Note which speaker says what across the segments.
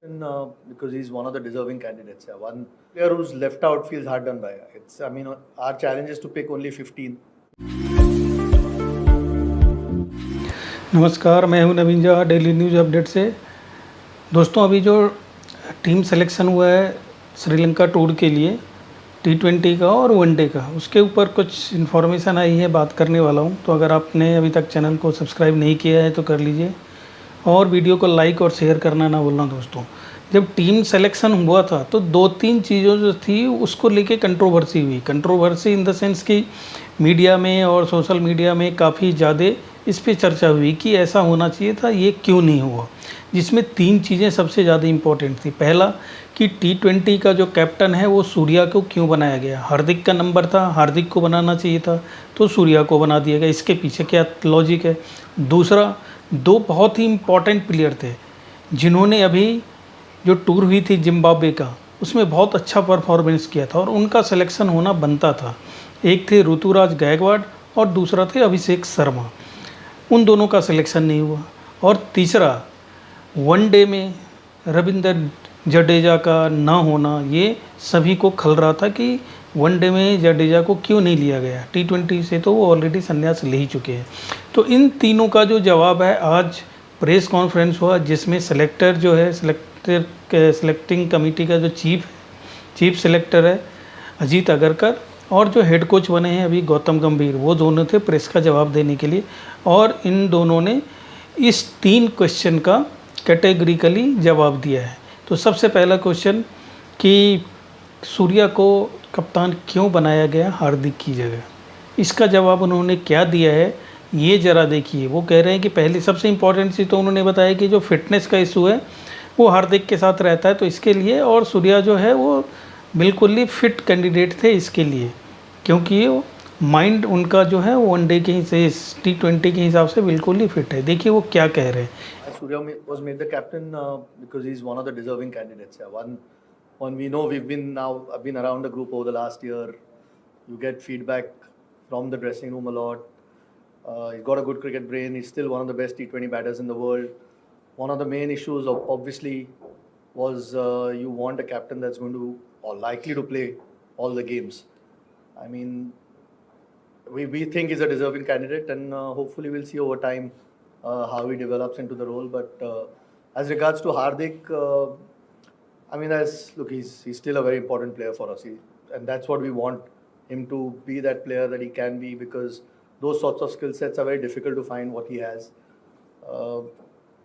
Speaker 1: Because he's one of the deserving candidates. Yeah. One player who's left out feels hard done by. Our challenge is to pick only 15.
Speaker 2: नमस्कार, मैं हूं नवीन जहा daily news update से। दोस्तों, अभी जो team selection हुआ है श्रीलंका टूर के लिए T20 का और वनडे का, उसके ऊपर कुछ इन्फॉर्मेशन आई है, बात करने वाला हूं। तो अगर आपने अभी तक चैनल को सब्सक्राइब नहीं किया है तो कर लीजिए और वीडियो को लाइक और शेयर करना ना भूलना। दोस्तों, जब टीम सिलेक्शन हुआ था तो 2-3 चीज़ों जो थी उसको लेके कंट्रोवर्सी हुई। कंट्रोवर्सी इन द सेंस कि मीडिया में और सोशल मीडिया में काफ़ी ज़्यादा इस पे चर्चा हुई कि ऐसा होना चाहिए था, ये क्यों नहीं हुआ। जिसमें 3 चीज़ें सबसे ज़्यादा इम्पोर्टेंट थी। पहला कि T20 का जो कैप्टन है वो सूर्या को क्यों बनाया गया। हार्दिक का नंबर था, हार्दिक को बनाना चाहिए था, तो सूर्या को बना दिया गया। इसके पीछे क्या लॉजिक है। दूसरा, 2 बहुत ही इम्पॉर्टेंट प्लेयर थे जिन्होंने अभी जो टूर हुई थी जिम्बाब्वे का, उसमें बहुत अच्छा परफॉर्मेंस किया था और उनका सिलेक्शन होना बनता था। एक थे ऋतुराज गायकवाड़ और दूसरा थे अभिषेक शर्मा। उन दोनों का सिलेक्शन नहीं हुआ। और तीसरा, वनडे में रविंद्र जडेजा का ना होना, ये सभी को खल रहा था कि वनडे में जडेजा को क्यों नहीं लिया गया। T20 से तो वो ऑलरेडी संन्यास ले ही चुके हैं। तो इन तीनों का जो जवाब है, आज प्रेस कॉन्फ्रेंस हुआ जिसमें सेलेक्टर जो है, सेलेक्टिंग कमेटी का जो चीफ सेलेक्टर है अजीत अगरकर, और जो हेड कोच बने हैं अभी गौतम गंभीर, वो दोनों थे प्रेस का जवाब देने के लिए। और इन दोनों ने इस 3 क्वेश्चन का कैटेगरिकली जवाब दिया है। तो सबसे पहला क्वेश्चन कि सूर्या को कप्तान क्यों बनाया गया हार्दिक की जगह, इसका जवाब उन्होंने क्या दिया है ये ज़रा देखिए। वो कह रहे हैं कि पहले सबसे इम्पॉर्टेंट चीज़ तो उन्होंने बताया कि जो फिटनेस का इशू है वो हार्दिक के साथ रहता है, तो इसके लिए, और सूर्या जो है वो बिल्कुल ही फिट कैंडिडेट थे इसके लिए, क्योंकि माइंड उनका जो है वनडे के T20 के हिसाब से बिल्कुल ही फिट है। देखिए वो क्या कह रहे हैं।
Speaker 1: Surya was made the captain because he's one of the deserving candidates. Yeah. One we know I've been around the group over the last year. You get feedback from the dressing room a lot. He's got a good cricket brain. He's still one of the best T20 batters in the world. One of the main issues, obviously, was you want a captain that's going to or likely to play all the games. I mean, we think he's a deserving candidate, and hopefully we'll see over time how he develops into the role. But as regards to Hardik, he's still a very important player for us, and that's what we want him to be, that player that he can be, because those sorts of skill sets are very difficult to find what he has.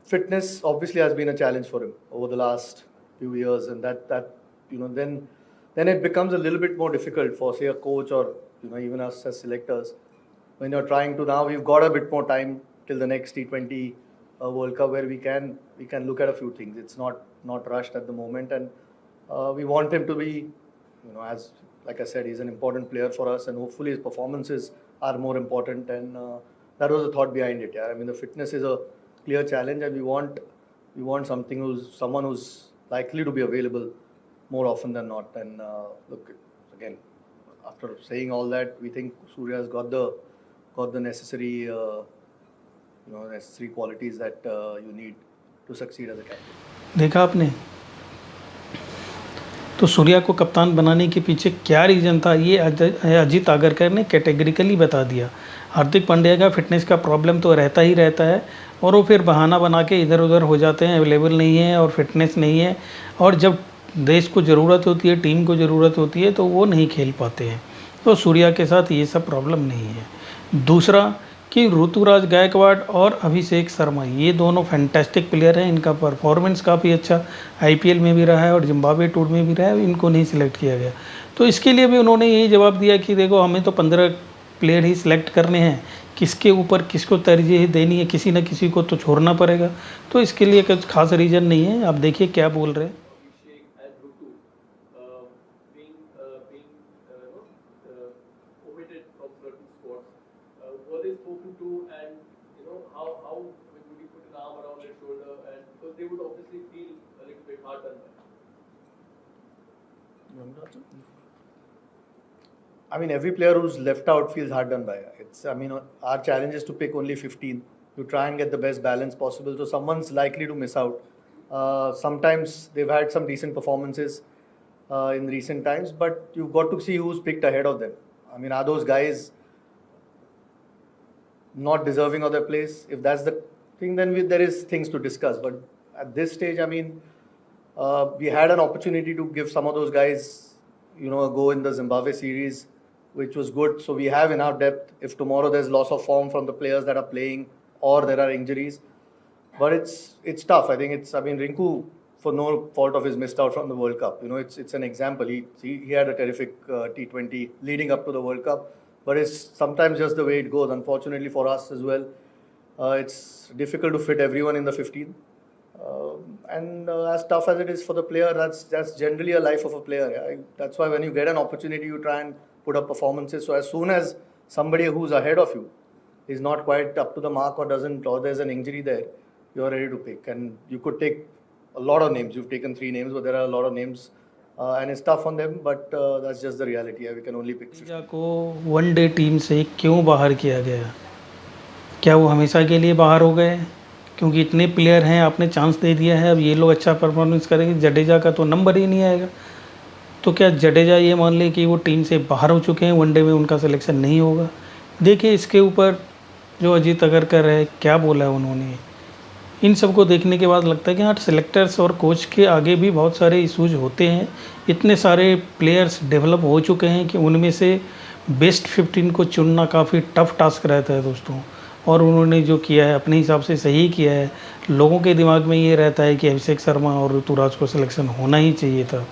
Speaker 1: Fitness obviously has been a challenge for him over the last few years, and then it becomes a little bit more difficult for, say, a coach or even us as selectors when you're trying to. Now we've got a bit more time till the next T20 World Cup where we can look at a few things. It's not rushed at the moment, and we want him to be, as like I said, he's an important player for us, and hopefully his performances are more important, and that was the thought behind it. Yeah, I mean, the fitness is a clear challenge, and we want someone who's likely to be available more often than not. And look, again, after saying all that, we think Surya has got the necessary necessary qualities that you need to succeed as a captain.
Speaker 2: देखा आपने, तो सूर्या को कप्तान बनाने के पीछे क्या reason था, ये अजीत आगरकर ने कैटेगरिकली बता दिया। हार्दिक पांड्या का फिटनेस का प्रॉब्लम तो रहता ही रहता है, और वो फिर बहाना बना के इधर उधर हो जाते हैं, अवेलेबल नहीं है और फिटनेस नहीं है, और जब देश को ज़रूरत होती है, टीम को ज़रूरत होती है, तो वो नहीं खेल पाते हैं। तो सूर्या के साथ ये सब प्रॉब्लम नहीं है। दूसरा कि ऋतुराज गायकवाड़ और अभिषेक शर्मा, ये दोनों फैंटास्टिक प्लेयर हैं, इनका परफॉर्मेंस काफ़ी अच्छा IPL में भी रहा है और जिम्बाब्वे टूर में भी रहा है, इनको नहीं सिलेक्ट किया गया। तो इसके लिए भी उन्होंने यही जवाब दिया कि देखो, हमें तो 15 प्लेयर ही सिलेक्ट करने हैं, किसके ऊपर किसको तरजीह देनी है, किसी न किसी को तो छोड़ना पड़ेगा। तो इसके लिए कुछ खास रीज़न नहीं है। आप देखिए क्या बोल रहे हैं।
Speaker 3: omitted from certain spots. Were they spoken to, and how would you put an arm around their shoulder, and because they would obviously feel a little bit hard done by.
Speaker 1: I mean, every player who's left out feels hard done by. Our challenge is to pick only 15 to try and get the best balance possible. So someone's likely to miss out. Sometimes they've had some decent performances in recent times, but you've got to see who's picked ahead of them. I mean, are those guys not deserving of their place? If that's the thing, then there is things to discuss. But at this stage, I mean, we had an opportunity to give some of those guys, a go in the Zimbabwe series, which was good. So we have enough depth. If tomorrow there's loss of form from the players that are playing or there are injuries, but it's tough. I think Rinku, for no fault of his, missed out from the World Cup. It's an example. He had a terrific T20 leading up to the World Cup, but it's sometimes just the way it goes. Unfortunately for us as well, it's difficult to fit everyone in the 15. And as tough as it is for the player, that's generally a life of a player. Yeah? That's why when you get an opportunity, you try and put up performances. So as soon as somebody who's ahead of you is not quite up to the mark or there's an injury there, you're ready to pick. And you could take a lot of names. You've taken 3 names, but there are a lot of names. And it's tough on them, but that's just the reality. Yeah? We can only pick 15.
Speaker 2: को one day team से क्यों बाहर किया गया? क्या वो हमेशा के लिए बाहर हो गए? क्योंकि इतने प्लेयर हैं, आपने चांस दे दिया है, अब ये लोग अच्छा परफॉर्मेंस करेंगे, जडेजा का तो नंबर ही नहीं आएगा। तो क्या जडेजा ये मान ले कि वो टीम से बाहर हो चुके हैं, वनडे में उनका सिलेक्शन नहीं होगा? देखिए, इसके ऊपर जो अजीत अगरकर है, क्या बोला है उन्होंने, इन सब को देखने के बाद लगता है कि हाँ, सेलेक्टर्स और कोच के आगे भी बहुत सारे इशूज़ होते हैं। इतने सारे प्लेयर्स डेवलप हो चुके हैं कि उनमें से बेस्ट 15 को चुनना काफ़ी टफ टास्क रहता है दोस्तों। और उन्होंने जो किया है अपने हिसाब से सही किया है। लोगों के दिमाग में ये रहता है कि अभिषेक शर्मा और ऋतुराज को सिलेक्शन होना ही चाहिए था,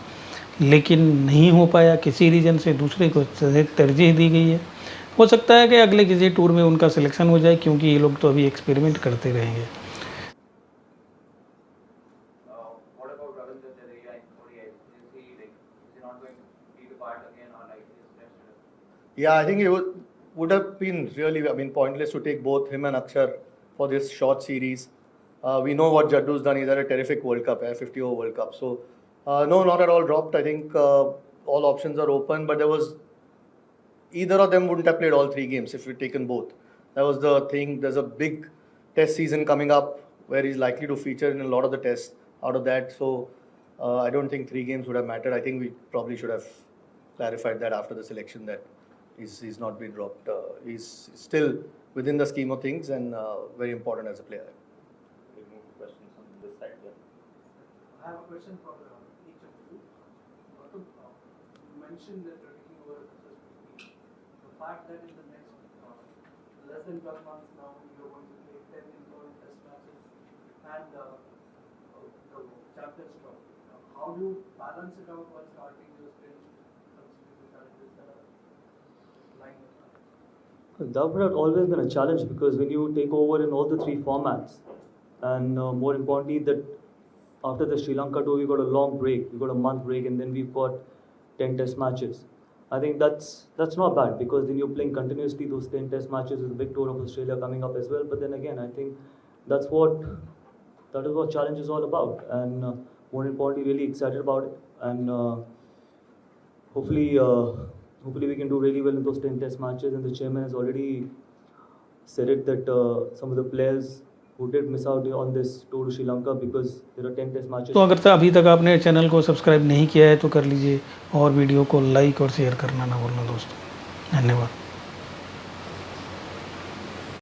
Speaker 2: लेकिन नहीं हो पाया, किसी रीज़न से दूसरे को तरजीह दी गई है। हो सकता है कि अगले किसी टूर में उनका सिलेक्शन हो जाए, क्योंकि ये लोग तो अभी एक्सपेरिमेंट करते रहेंगे।
Speaker 1: Yeah, I think it would have been really, pointless to take both him and Akshar for this short series. We know what Jaddu's done. He's had a terrific World Cup, 50 over World Cup. So, no, not at all dropped. I think all options are open, but either of them wouldn't have played all 3 games if we'd taken both. That was the thing. There's a big test season coming up where he's likely to feature in a lot of the tests out of that. So, I don't think 3 games would have mattered. I think we probably should have clarified that after the selection that he's not been dropped. He's still within the scheme of things and very important as a player.
Speaker 4: We'll move to questions on this side then.
Speaker 5: I have a question for each of you. Gautam, you mentioned that you're taking over the first 15. The fact that in the next less than 12 months now you're going to play 10 important test matches and the Champions Trophy. How do you balance it out while starting your stint, considering the challenges that are lying in front?
Speaker 4: That would have always been a challenge, because when you take over in all the 3 formats, and more importantly that after the Sri Lanka tour we got a long break, we got a month break, and then we've got 10 test matches. I think that's not bad, because then you're playing continuously those 10 test matches with the big tour of Australia coming up as well. But then again, I think that is what challenge is all about, and more importantly really excited about it, and hopefully we can do really well in those 10 test matches. And the chairman has already said it that some of the players who did miss out on this tour to Sri Lanka because there are 10 test matches.
Speaker 2: तो अगर अभी तक आपने channel को subscribe नहीं किया है तो कर लीजिए, और वीडियो को लाइक और शेयर करना ना भूलना दोस्तों। धन्यवाद।